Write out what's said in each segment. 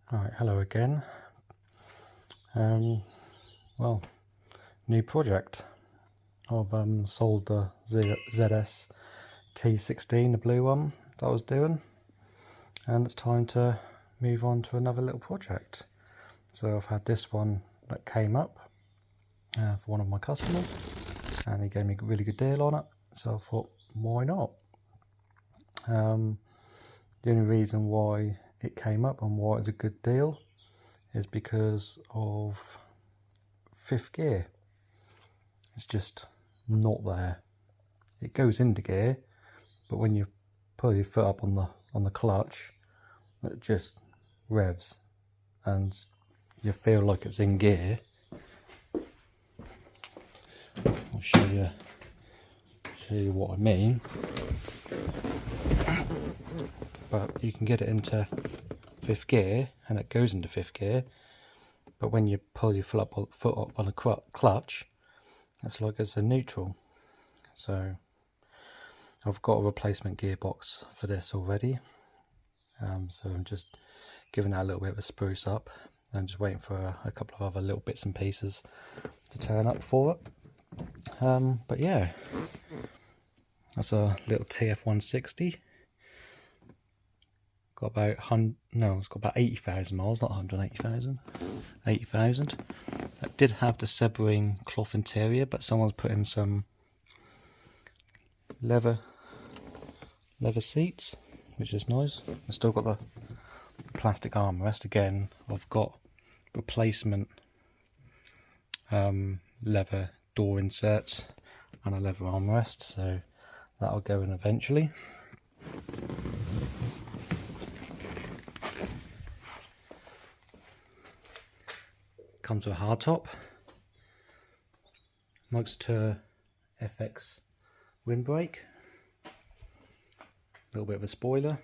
Right, hello again. Well, new project. I've sold the ZS T16, the blue one that I was doing, and it's time to move on to another little project. So I've had this one that came up for one of my customers, and he gave me a really good deal on it. So I thought, why not? The only reason why it came up and why it's a good deal is because of fifth gear. It's just not there. It goes into gear, but when you pull your foot up on the clutch, it just revs and you feel like it's in gear. I'll show you what I mean. But you can get it into fifth gear and it goes into fifth gear, but when you pull your foot up on a clutch, it's like it's a neutral. So I've got a replacement gearbox for this already, so I'm just giving that a little bit of a spruce up and just waiting for a couple of other little bits and pieces to turn up for it. But yeah, that's a little TF 160. Got it's got about 80,000 miles, not 180,000. 80,000. That did have the Sebring cloth interior, but someone's put in some leather seats, which is nice. I've still got the plastic armrest. Again, I've got replacement leather door inserts and a leather armrest, so that'll go in eventually. Comes with a hardtop, Monster FX windbreak, a little bit of a spoiler,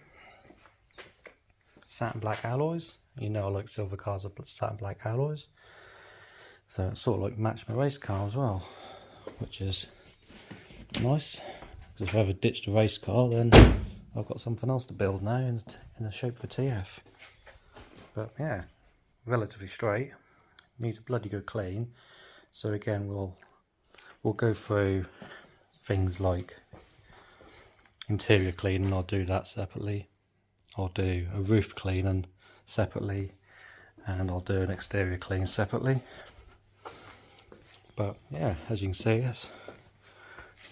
satin black alloys. You know I like silver cars with satin black alloys, so it sort of like matched my race car as well, which is nice, because if I ever ditched a race car, then I've got something else to build now in the shape of a TF. But yeah, relatively straight. Needs a bloody good clean. So again, we'll go through things like interior cleaning. I'll do that separately. I'll do a roof cleaning separately, and I'll do an exterior clean separately. But yeah, as you can see, it's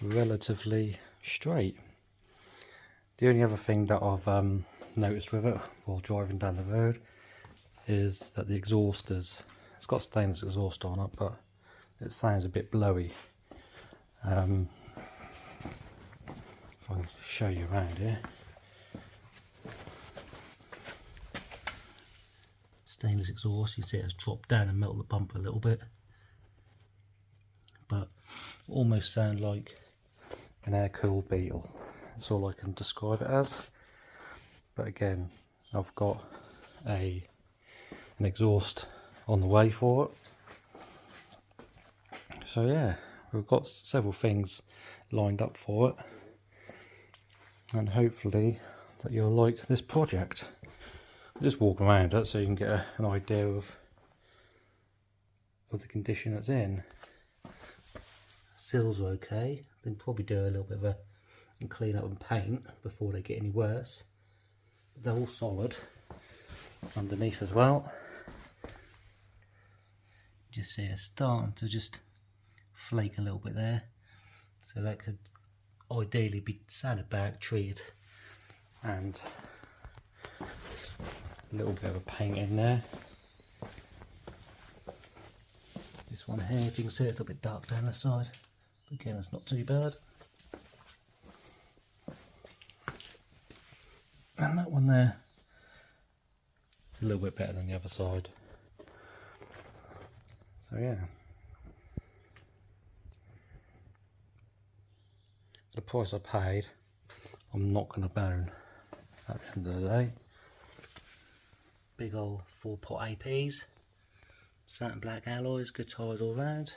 relatively straight. The only other thing that I've noticed with it while driving down the road is that the exhaust it's got stainless exhaust on it, but it sounds a bit blowy. If I can show you around here. Stainless exhaust, you see it has dropped down and melted the bumper a little bit, but almost sound like an air-cooled Beetle. That's all I can describe it as. But again, I've got an exhaust on the way for it. So yeah, we've got several things lined up for it, and hopefully that you'll like this project. I'll just walk around it so you can get an idea of the condition it's in. Sills are okay. Then probably do a little bit of a clean up and paint before they get any worse. They're all solid underneath as well. Just see it's starting to just flake a little bit there, so that could ideally be sanded back, treated, and a little bit of a paint in there. This one here, if you can see, it's a bit dark down the side, but again, it's not too bad. And that one there is a little bit better than the other side. So yeah, the price I paid, I'm not going to moan at the end of the day. Big old 4-pot APs, satin black alloys, good tyres all round.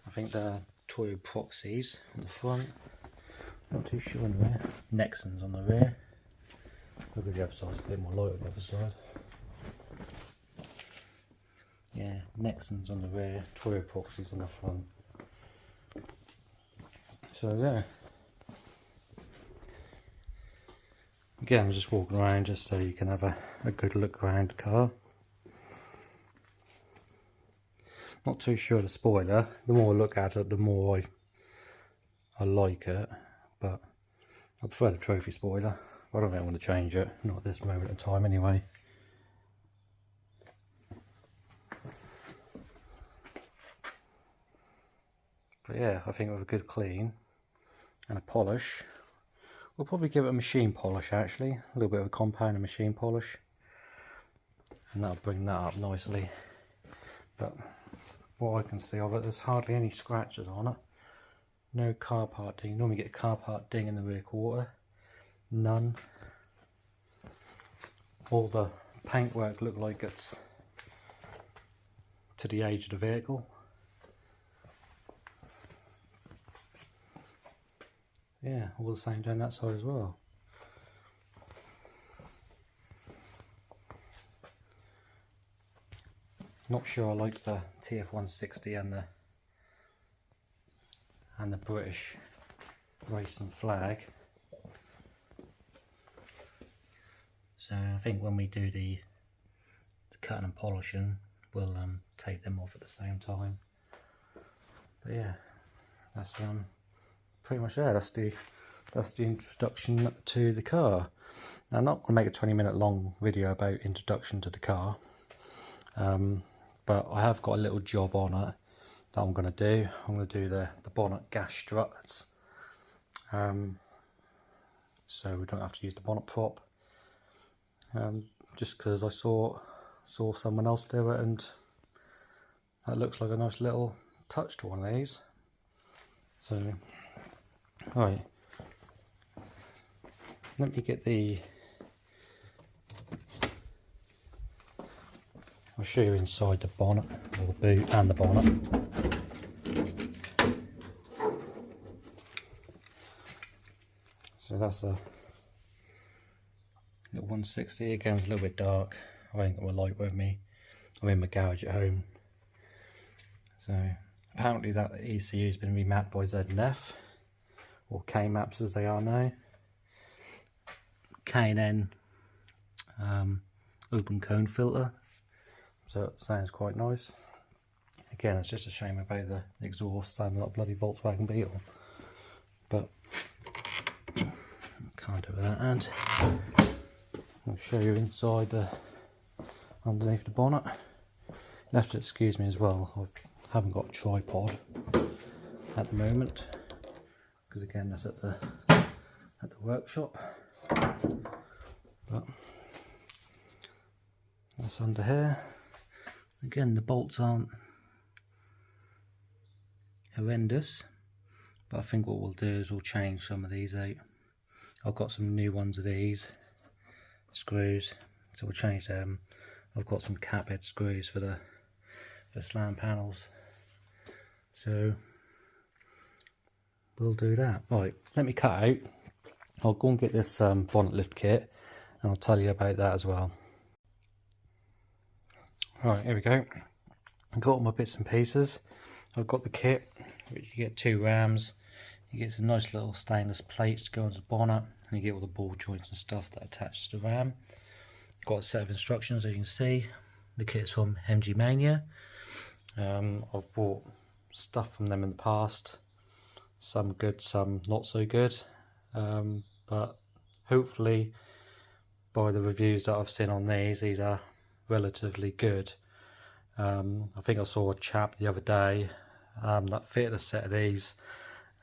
I think they're Toyo Proxies on the front, not too sure on the rear. Nexons on the rear. Look at the other side, it's a bit more light on the other side. Yeah, Nexon's on the rear, Toy epoxies on the front. So yeah, again, I'm just walking around just so you can have a good look around the car. Not too sure of the spoiler. The more I look at it, the more I like it, but I prefer the trophy spoiler. I don't think I want to change it, not at this moment in time anyway. But yeah, I think with a good clean and a polish, we'll probably give it a machine polish actually, a little bit of a compound and machine polish, and that'll bring that up nicely. But what I can see of it, there's hardly any scratches on it. No car part ding. Normally get a car part ding in the rear quarter. None. All the paintwork look like it's to the age of the vehicle. Yeah, all the same down that side as well. Not sure I like the TF160 and the British racing flag. So I think when we do the cutting and polishing, we'll take them off at the same time. But yeah, that's pretty much there. That's the introduction to the car. Now, I'm not going to make a 20-minute long video about introduction to the car, but I have got a little job on it that I'm going to do. I'm going to do the bonnet gas struts, so we don't have to use the bonnet prop. Just because I saw someone else do it, and that looks like a nice little touch to one of these. So, right, let me get I'll show you inside the bonnet, or the boot and the bonnet. So that's a little 160, again it's a little bit dark. I ain't got my light with me. I'm in my garage at home. So apparently that ECU has been remapped by Z&F, or K-Maps as they are now. K&N open cone filter, so it sounds quite nice. Again, it's just a shame about the exhaust sounding like bloody Volkswagen Beetle, but can't do that. And I'll show you inside underneath the bonnet. You have to excuse me as well, I haven't got a tripod at the moment, because again that's at the workshop. But that's under here. Again, the bolts aren't horrendous, but I think what we'll do is we'll change some of these out. I've got some new ones of these screws, so we'll change them. I've got some cap head screws for the slam panels, so we'll do that. Right, let me cut out. I'll go and get this bonnet lift kit, and I'll tell you about that as well. Right, here we go. I've got all my bits and pieces. I've got the kit, which you get 2 rams. You get some nice little stainless plates to go onto the bonnet, and you get all the ball joints and stuff that attach to the ram. Got a set of instructions, as you can see. The kit's from MG Mania. I've bought stuff from them in the past. Some good, some not so good. But hopefully, by the reviews that I've seen on these are relatively good. I think I saw a chap the other day that fitted a set of these,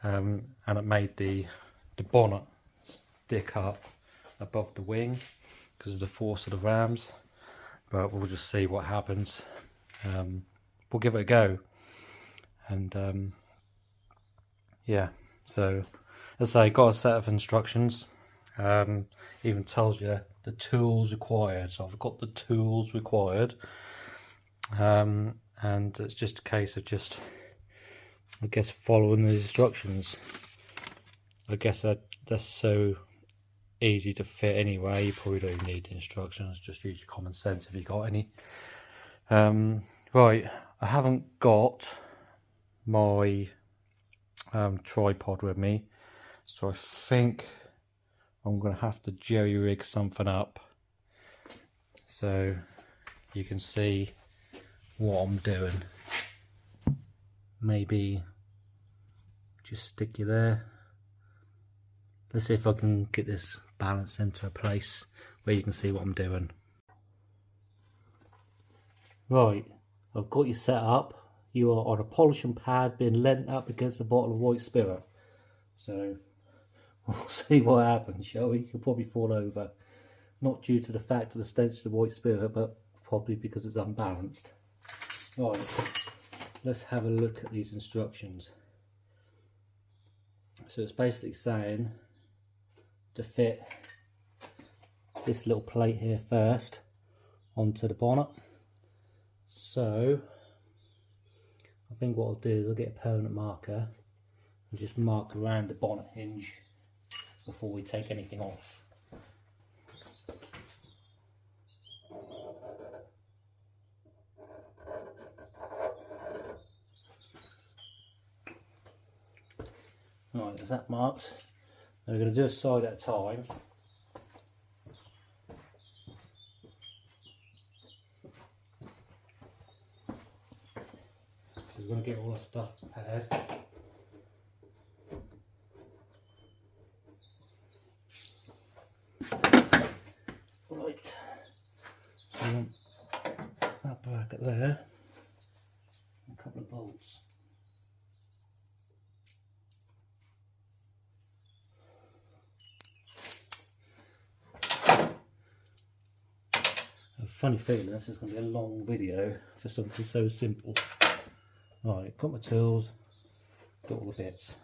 and it made the bonnet stick up above the wing because of the force of the rams. But we'll just see what happens. We'll give it a go, and yeah. So as I say, got a set of instructions. Even tells you the tools required, so I've got the tools required, and it's just a case of just, I guess, following the instructions. I guess that's so easy to fit anyway, you probably don't need the instructions, just use your common sense if you got any. Right, I haven't got my tripod with me, so I think I'm going to have to jerry rig something up so you can see what I'm doing. Maybe just stick you there. Let's see if I can get this balance into a place where you can see what I'm doing. Right, I've got you set up. You are on a polishing pad being leant up against a bottle of white spirit. So we'll see what happens, shall we? You'll probably fall over. Not due to the fact of the stench of the white spirit, but probably because it's unbalanced. Right, let's have a look at these instructions. So it's basically saying to fit this little plate here first onto the bonnet. So I think what I'll do is I'll get a permanent marker and just mark around the bonnet hinge before we take anything off. Right, there's that marked. Now we're going to do a side at a time. So we're going to get all our stuff prepared. Right, so we want that bracket there, and a couple of bolts. A funny feeling this is going to be a long video for something so simple. Right, got my tools, got all the bits.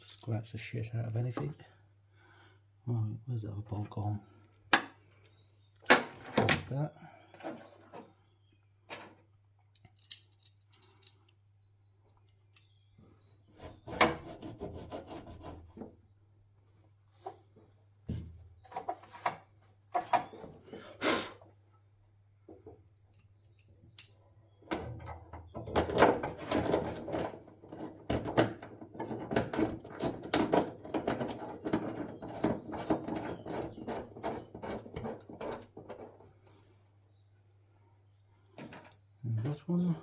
Scratch the shit out of anything. Right, where's the other bolt gone? That's that. And that one.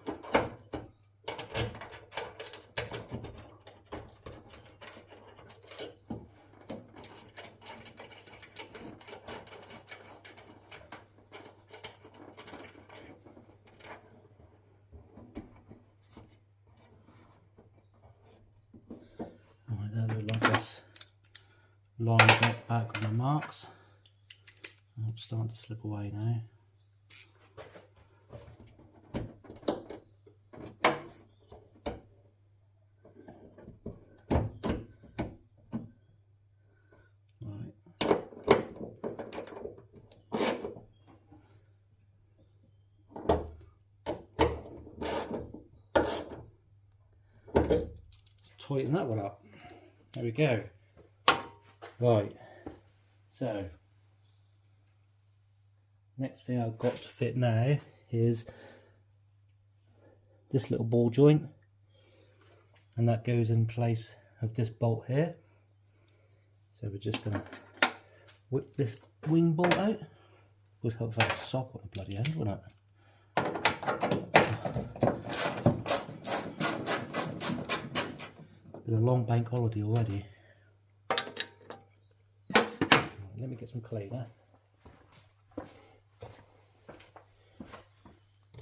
Right, that looks like this. Line it back on the marks. Oh, it's starting to slip away now. Tighten that one up. There we go. Right, so next thing I've got to fit now is this little ball joint, and that goes in place of this bolt here. So we're just going to whip this wing bolt out. Would help if I had a sock on the bloody end, wouldn't it? Been a long bank holiday already. Let me get some cleaner.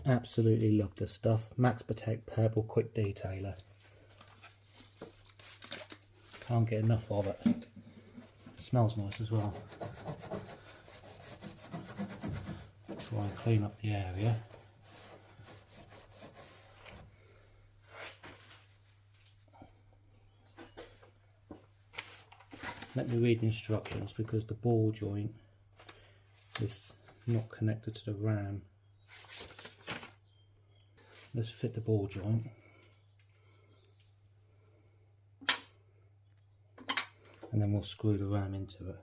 Absolutely love this stuff. Max Protect Purple Quick Detailer. Can't get enough of it. smells nice as well. Try and clean up the area. Let me read the instructions because the ball joint is not connected to the ram. Let's fit the ball joint. And then we'll screw the ram into it.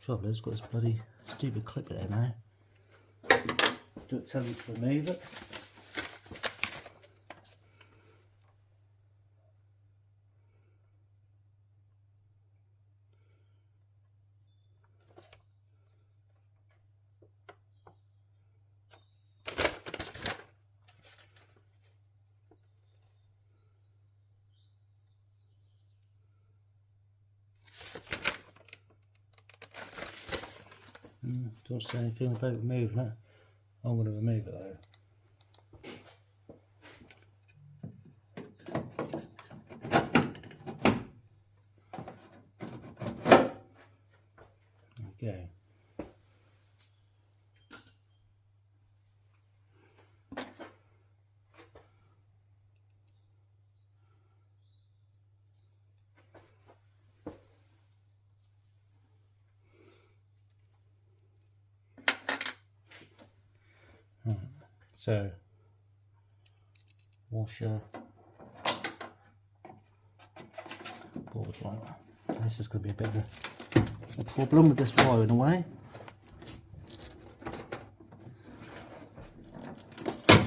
Trouble is, got this bloody stupid clip there now. Do it, tell you to remove it. Don't say anything about removing it. I'm going to remove it though. There we go. So, washer, ball joint. This is going to be a bit of a problem with this wire in a way. So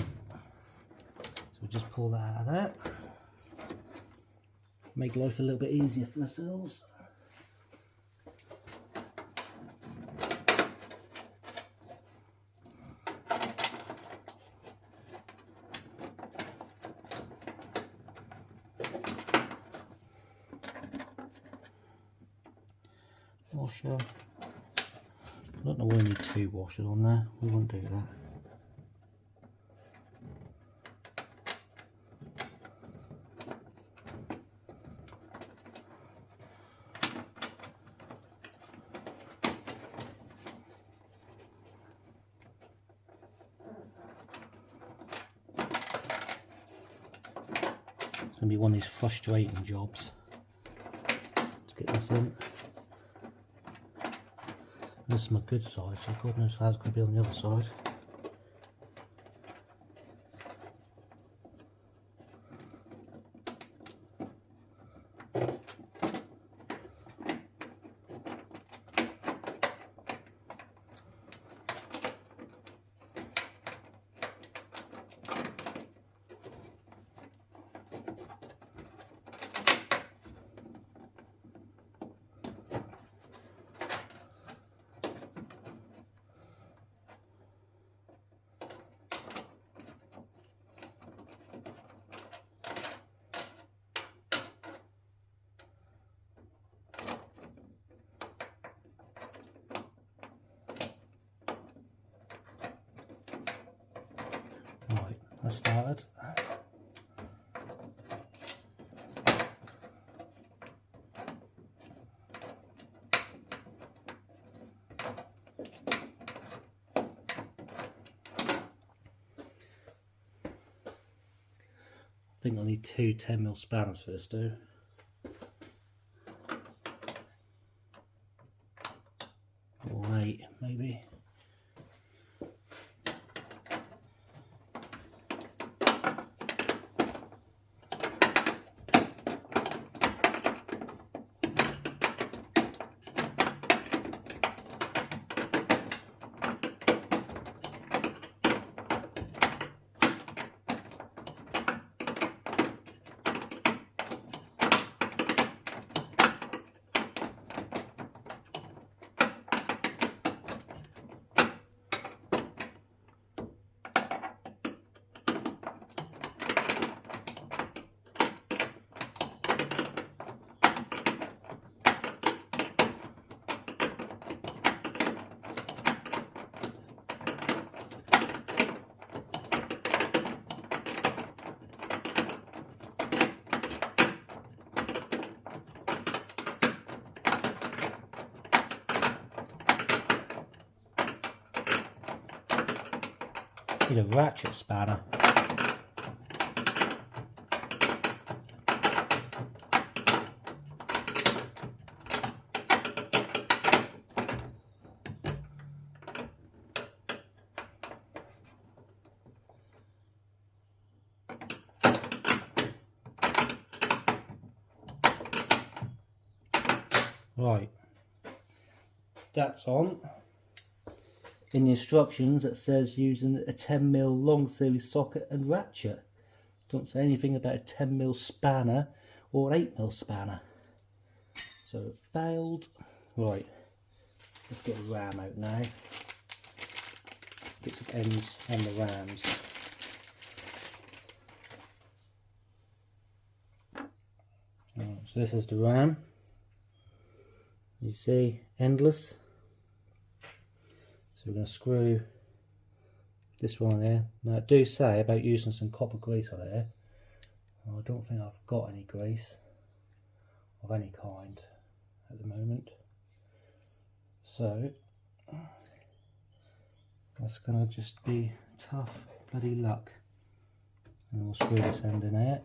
we'll just pull that out of there. Make life a little bit easier for ourselves. Washer. I don't know why we need two washers on there. We won't do that. It's going to be one of these frustrating jobs to get this in. This is my good side, so God knows how it's going to be on the other side. Right, that's started. I think I need two 10mm spanners for this too. Or 8 maybe. Need a ratchet spanner. Right, that's on. In the instructions it says using a 10mm long series socket and ratchet. Don't say anything about a 10mm spanner or 8mm spanner. So it failed. Right, let's get the ram out now. Get some ends on the rams. Right, so this is the ram. You see, endless. So we're going to screw this one there. Now I do say about using some copper grease on there. Well, I don't think I've got any grease of any kind at the moment. So that's going to just be tough bloody luck. And we'll screw this end in there.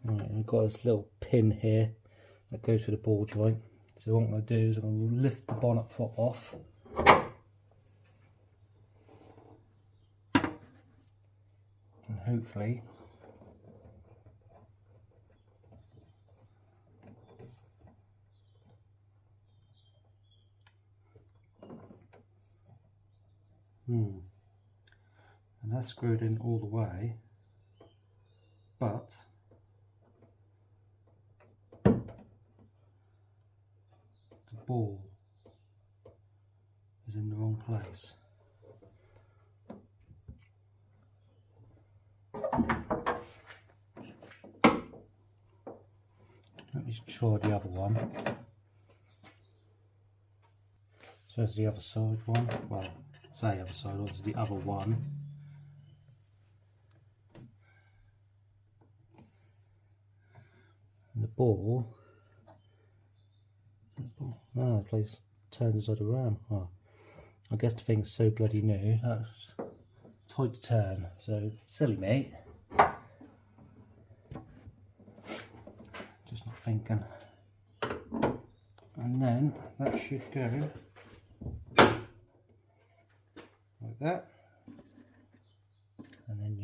Right, we've got this little pin here that goes through the ball joint. So what I'm going to do is I'm going to lift the bonnet prop off. And hopefully and that's screwed in all the way, but the ball is in the wrong place. Let me try the other one. So there's the other side one. Well, say other side, this is the other one. And the ball, the place turns inside the ram. Oh, I guess the thing's so bloody new. That's tight to turn. So silly me. Just not thinking. And then that should go like that, and then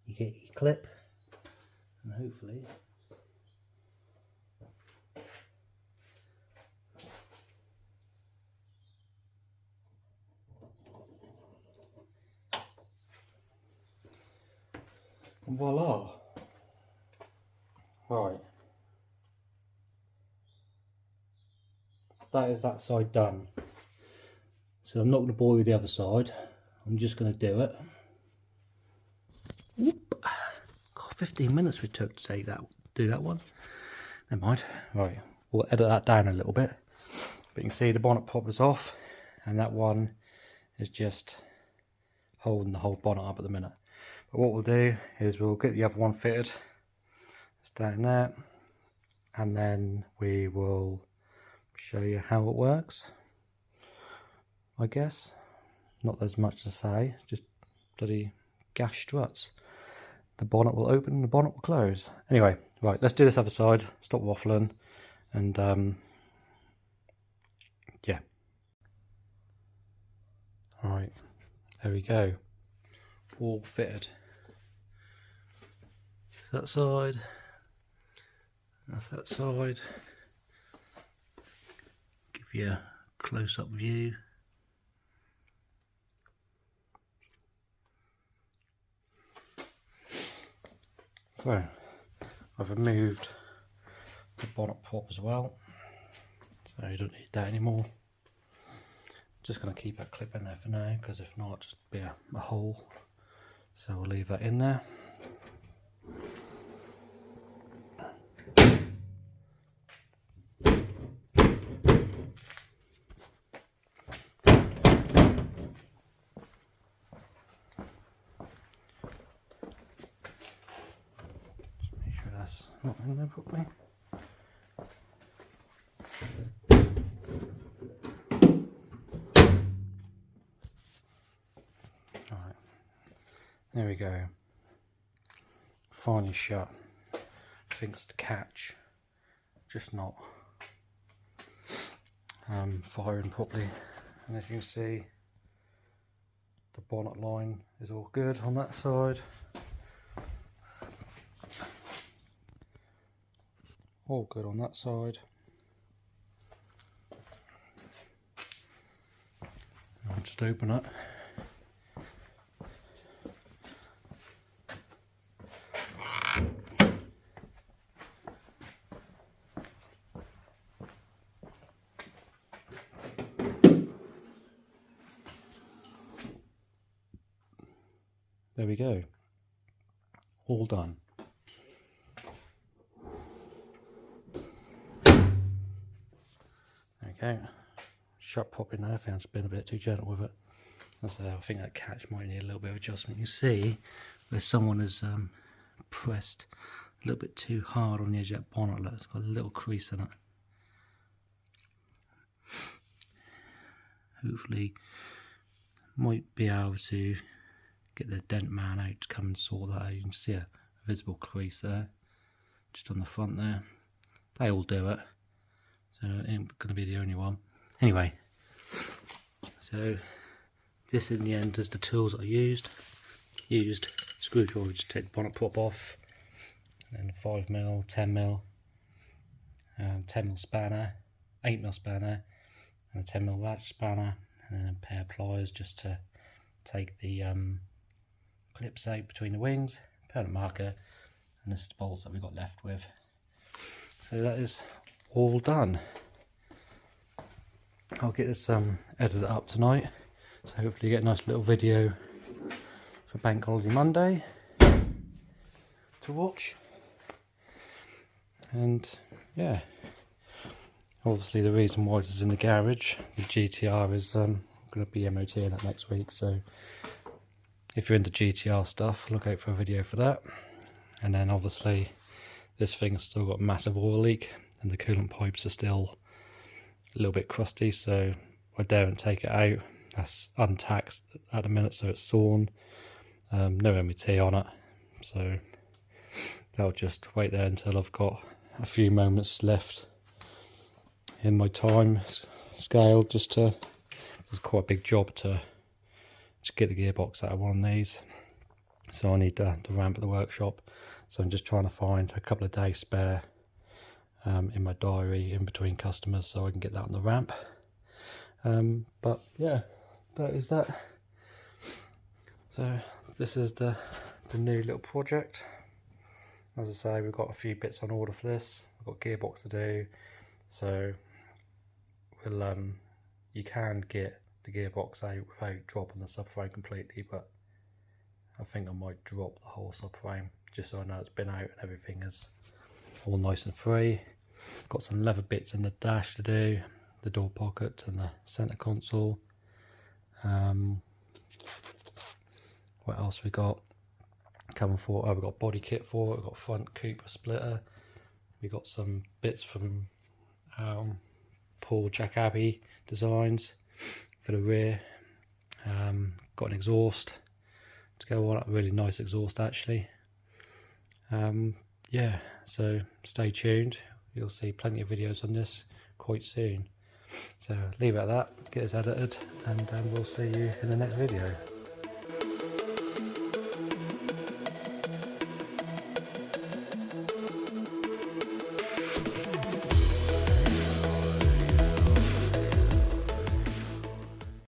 you get your clip, and hopefully and voila. Right, that is that side done. So I'm not going to bore you with the other side, I'm just going to do it. Whoop. God, 15 minutes we took to do that one. Never mind. Right, we'll edit that down a little bit. But you can see the bonnet pop is off, and that one is just holding the whole bonnet up at the minute. But what we'll do is we'll get the other one fitted. It's down there, and then we will show you how it works. I guess not there's much to say, just bloody gas struts. The bonnet will open and the bonnet will close. Anyway, right, let's do this other side, stop waffling, and yeah. Alright, there we go, all fitted. That side, that's that side. Give you a close-up view. So, I've removed the bonnet prop as well, so you don't need that anymore. Just going to keep that clip in there for now, because if not, it'll just be a hole. So we'll leave that in there. Not in there properly. There we go. Finally shut. I think it's the catch, just not firing properly. And as you can see, the bonnet line is all good on that side. All good on that side. I'll just open it. There we go. All done. Okay. Shut properly now. I think I've been a bit too gentle with it. So I think that catch might need a little bit of adjustment. You see where someone has pressed a little bit too hard on the edge of that bonnet. Look, it's got a little crease in it. Hopefully might be able to get the dent man out to come and sort that out. You can see a visible crease there, just on the front there. They all do it, so it ain't going to be the only one. Anyway, so this in the end is the tools that I used. Screwdriver to take the bonnet prop off, and then 5mm, 10mm, 10mm spanner, 8mm spanner, and a 10mm ratchet spanner, and then a pair of pliers just to take the clips out between the wings, permanent marker, and this is the bolts that we've got left with. So that is all done. I'll get this edited up tonight, so hopefully get a nice little video for Bank Holiday Monday to watch. And yeah, obviously the reason why this is in the garage, the GTR is going to be MOTing it next week, so if you're into GTR stuff, look out for a video for that. And then obviously this thing has still got a massive oil leak, and the coolant pipes are still a little bit crusty, so I daren't take it out. That's untaxed at the minute, so it's sawn. No MOT on it, so I'll just wait there until I've got a few moments left in my time scale, just to, it's quite a big job to get the gearbox out of one of these, so I need the ramp at the workshop, so I'm just trying to find a couple of days spare in my diary in between customers so I can get that on the ramp. But yeah, that is that. So this is the new little project. As I say, we've got a few bits on order for this. We've got gearbox to do, so we'll you can get the gearbox out without dropping the subframe completely, but I think I might drop the whole subframe just so I know it's been out and everything is all nice and free. Got some leather bits in the dash to do, the door pocket and the center console. What else we got? Coming for, we've got body kit for it. We've got front Cooper splitter. We got some bits from Paul Jack Abbey Designs for the rear. Got an exhaust to go on, a really nice exhaust actually. Yeah, so stay tuned. You'll see plenty of videos on this quite soon. So leave it at that, get this edited, and we'll see you in the next video.